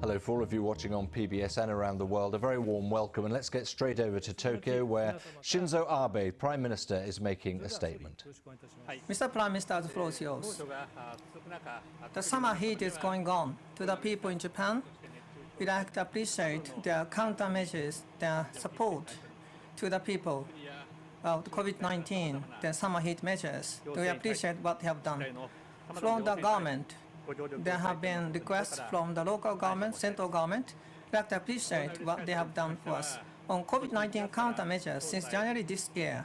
Hello for all of you watching on PBS and around the world. A very warm welcome, and let's get straight over to Tokyo, where Shinzo Abe, Prime Minister, is making a statement. Mr. Prime Minister, the floor is yours. The summer heat is going on. To the people in Japan, we'd like to appreciate their countermeasures, their support to the people of the COVID-19, the summer heat measures. We appreciate what they have done. From the government, there have been requests from the local government, central government. We'd like to appreciate what they have done for us. On COVID-19 countermeasures, since January this year,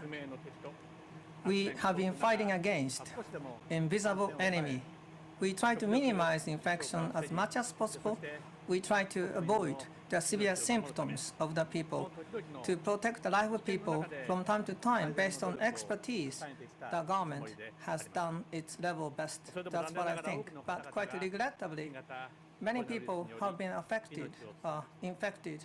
we have been fighting against invisible enemy. We try to minimize infection as much as possible. We try to avoid the severe symptoms of the people, to protect the life of people from time to time based on expertise. The government has done its level best. That's what I think. But quite regrettably, many people have been infected,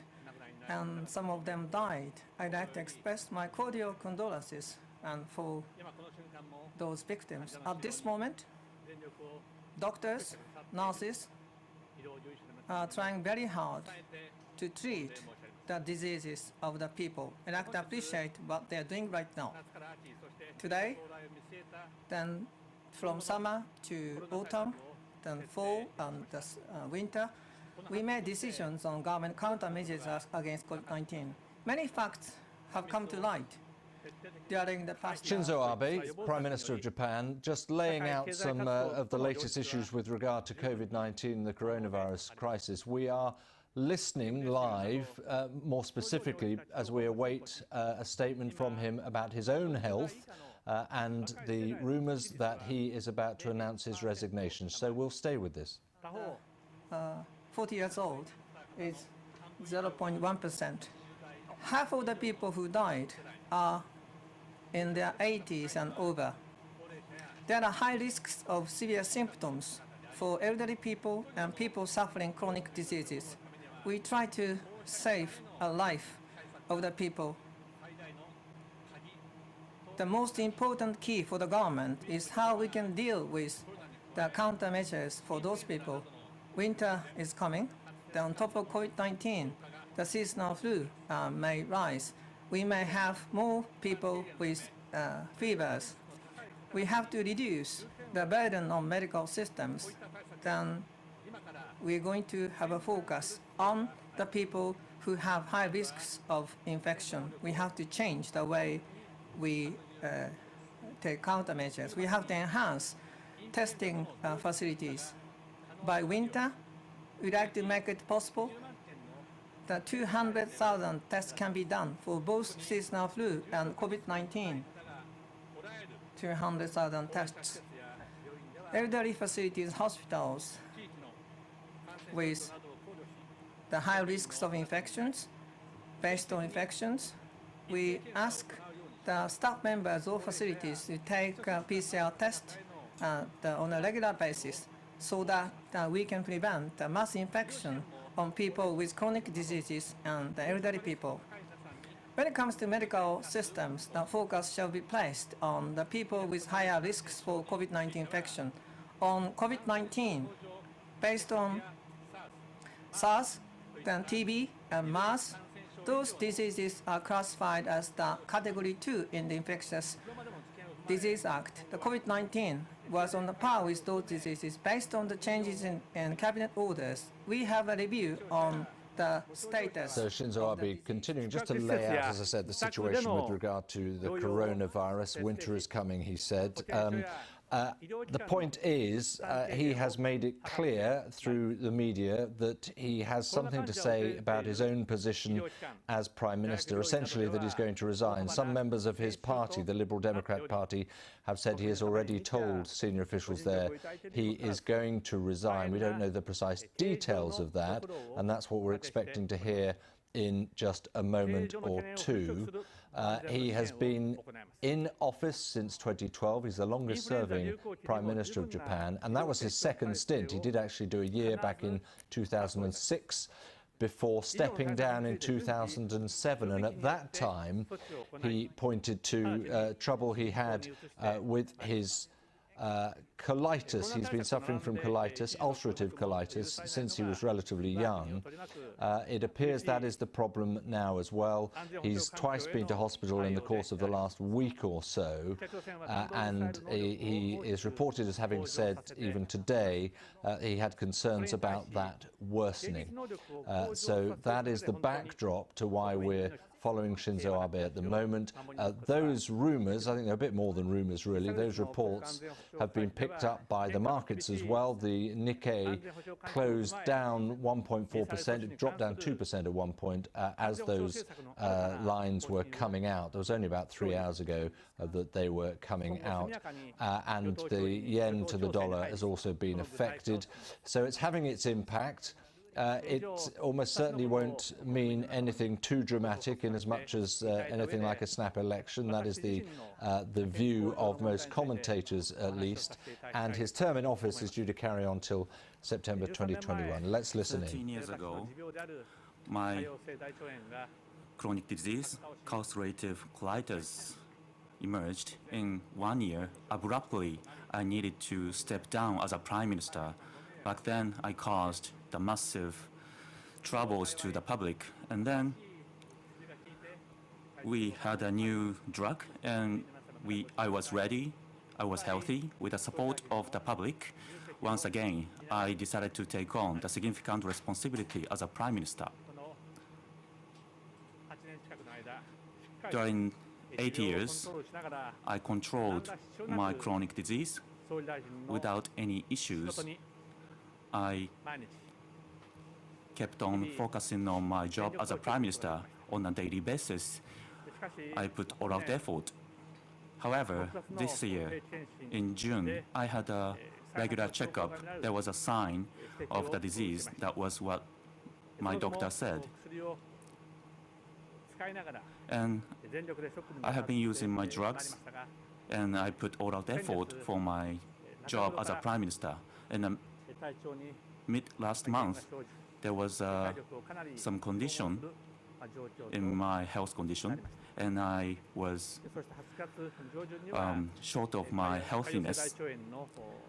and some of them died. I'd like to express my cordial condolences and for those victims. At this moment, doctors, nurses are trying very hard to treat the diseases of the people. I'd like to appreciate what they're doing right now. Today, then from summer to autumn, then fall and winter, we made decisions on government countermeasures against COVID-19. Many facts have come to light during the past year. Shinzo Abe, Prime Minister of Japan, just laying out some of the latest issues with regard to COVID-19, the coronavirus crisis. We are listening live, more specifically, as we await a statement from him about his own health and the rumours that he is about to announce his resignation. So we'll stay with this. 40 years old is 0.1%. Half of the people who died are in their 80s and over. There are high risks of severe symptoms for elderly people and people suffering chronic diseases. We try to save a life of the people. The most important key for the government is how we can deal with the countermeasures for those people. Winter is coming. Then on top of COVID-19, the seasonal flu may rise. We may have more people with fevers. We have to reduce the burden on medical systems. Then we're going to have a focus on the people who have high risks of infection. We have to change the way we take countermeasures. We have to enhance testing facilities. By winter, we'd like to make it possible that 200,000 tests can be done for both seasonal flu and COVID-19. 200,000 tests. Elderly facilities, hospitals with the high risks of infections, based on infections, we ask the staff members of facilities to take a PCR test on a regular basis so that we can prevent the mass infection on people with chronic diseases and the elderly people. When it comes to medical systems, the focus shall be placed on the people with higher risks for COVID-19 infection. On COVID-19, based on SARS, then TB and MERS, those diseases are classified as the Category 2 in the Infectious Disease Act. The COVID-19 was on the par with those diseases based on the changes in cabinet orders. We have a review on the status. So Shinzo Abe continuing just to lay out, as I said, the situation with regard to the coronavirus. Winter is coming, he said. The point is, he has made it clear through the media that he has something to say about his own position as Prime Minister, essentially that he's going to resign. Some members of his party, the Liberal Democrat Party, have said he has already told senior officials there he is going to resign. We don't know the precise details of that, and that's what we're expecting to hear in just a moment or two. He has been in office since 2012. He's the longest serving Prime Minister of Japan, and that was his second stint. He did actually do a year back in 2006 before stepping down in 2007, and at that time he pointed to trouble he had with his colitis. He's been suffering from colitis, ulcerative colitis, since he was relatively young. It appears that is the problem now as well. He's twice been to hospital in the course of the last week or so, and he is reported as having said, even today, he had concerns about that worsening. So that is the backdrop to why we're following Shinzo Abe at the moment. Those rumours, I think they're a bit more than rumours really, those reports have been picked up by the markets as well. The Nikkei closed down 1.4%, it dropped down 2% at one point as those lines were coming out. It was only about 3 hours ago that they were coming out. And the yen to the dollar has also been affected. So it's having its impact. It almost certainly won't mean anything too dramatic in as much as anything like a snap election. That is the view of most commentators, at least. And his term in office is due to carry on till September 2021. Let's listen in. 13 years ago, my chronic disease, ulcerative colitis, emerged. In 1 year, abruptly, I needed to step down as a prime minister. Back then, I caused the massive troubles to the public. And then we had a new drug, and I was ready, I was healthy. With the support of the public, once again, I decided to take on the significant responsibility as a prime minister. During 8 years, I controlled my chronic disease without any issues. I kept on focusing on my job as a prime minister on a daily basis. I put all out effort. However, this year, in June, I had a regular checkup. There was a sign of the disease. That was what my doctor said. And I have been using my drugs, and I put all out effort for my job as a prime minister. And mid last month, there was some condition in my health condition, and I was short of my healthiness,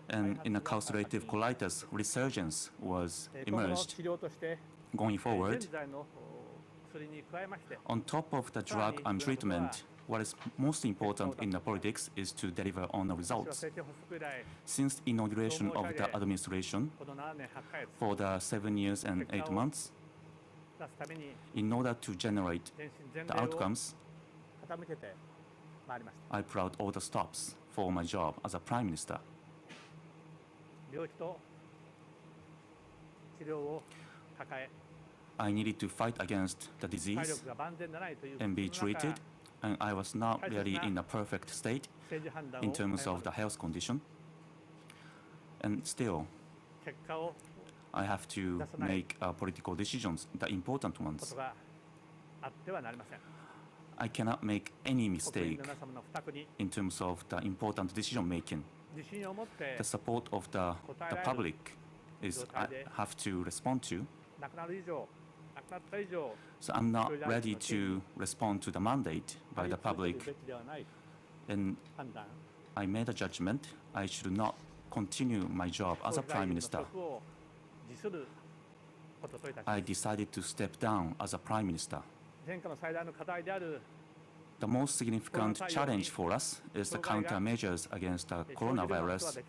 and in a ulcerative colitis resurgence was emerged. Going forward, on top of the drug and treatment, what is most important in the politics is to deliver on the results. Since inauguration of the administration for the 7 years and 8 months, in order to generate the outcomes, I put out all the stops for my job as a prime minister. I needed to fight against the disease and be treated, and I was not really in a perfect state in terms of the health condition. And still, I have to make political decisions, the important ones. I cannot make any mistake in terms of the important decision making. The support of the public is I have to respond to. So I'm not ready to respond to the mandate by the public. And I made a judgment. I should not continue my job as a prime minister. I decided to step down as a prime minister. The most significant challenge for us is the countermeasures against the coronavirus.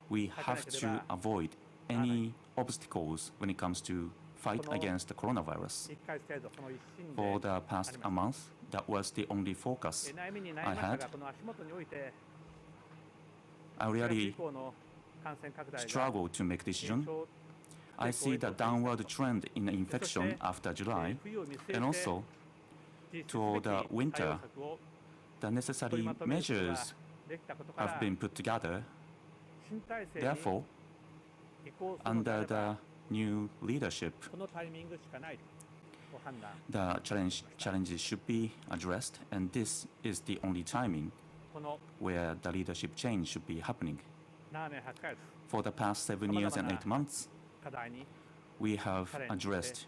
We have to avoid any obstacles when it comes to fight against the coronavirus. For the past month, that was the only focus I had. I really struggled to make decisions. I see the downward trend in infection after July, and also toward the winter, the necessary measures have been put together. Therefore, under the new leadership, the challenges should be addressed, and this is the only timing where the leadership change should be happening. For the past 7 years and 8 months, we have addressed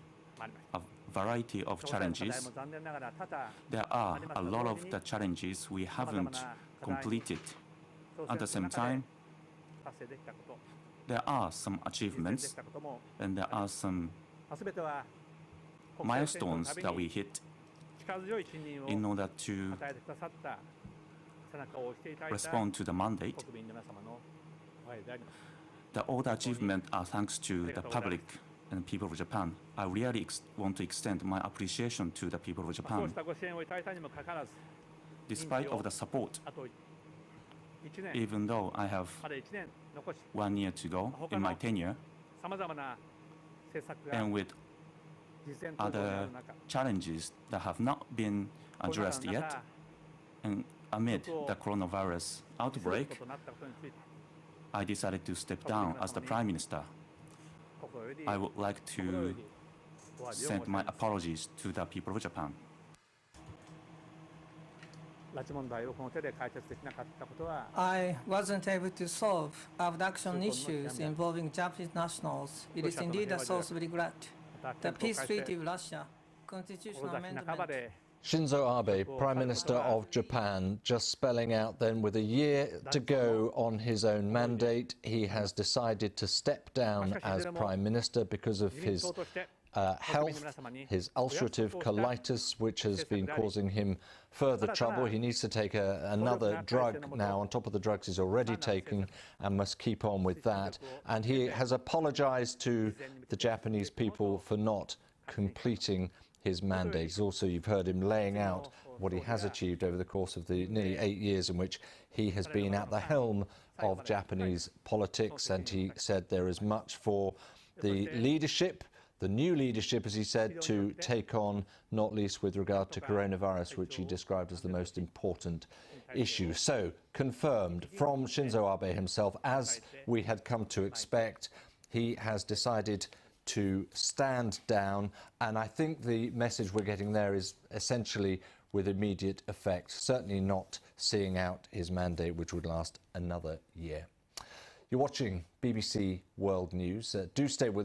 a variety of challenges. There are a lot of the challenges we haven't completed. At the same time, there are some achievements and there are some milestones that we hit in order to respond to the mandate. All the achievements are thanks to the public and people of Japan. I really want to extend my appreciation to the people of Japan. Despite of the support, even though I have 1 year to go in my tenure, and with other challenges that have not been addressed yet, and amid the coronavirus outbreak, I decided to step down as the Prime Minister. I would like to send my apologies to the people of Japan. I wasn't able to solve abduction issues involving Japanese nationals. It is indeed a source of regret. The peace treaty with Russia, constitutional amendment. Shinzo Abe, Prime Minister of Japan, just spelling out then with a year to go on his own mandate, he has decided to step down as Prime Minister because of his health, his ulcerative colitis, which has been causing him further trouble. He needs to take another drug now on top of the drugs he's already taken and must keep on with that. And he has apologized to the Japanese people for not completing his mandate. Also, you've heard him laying out what he has achieved over the course of the nearly 8 years in which he has been at the helm of Japanese politics, and he said there is much for the leadership, the new leadership, as he said, to take on, not least with regard to coronavirus, which he described as the most important issue. So, confirmed from Shinzo Abe himself, as we had come to expect, he has decided to stand down, and I think the message we're getting there is essentially with immediate effect, certainly not seeing out his mandate, which would last another year. You're watching BBC World News. Do stay with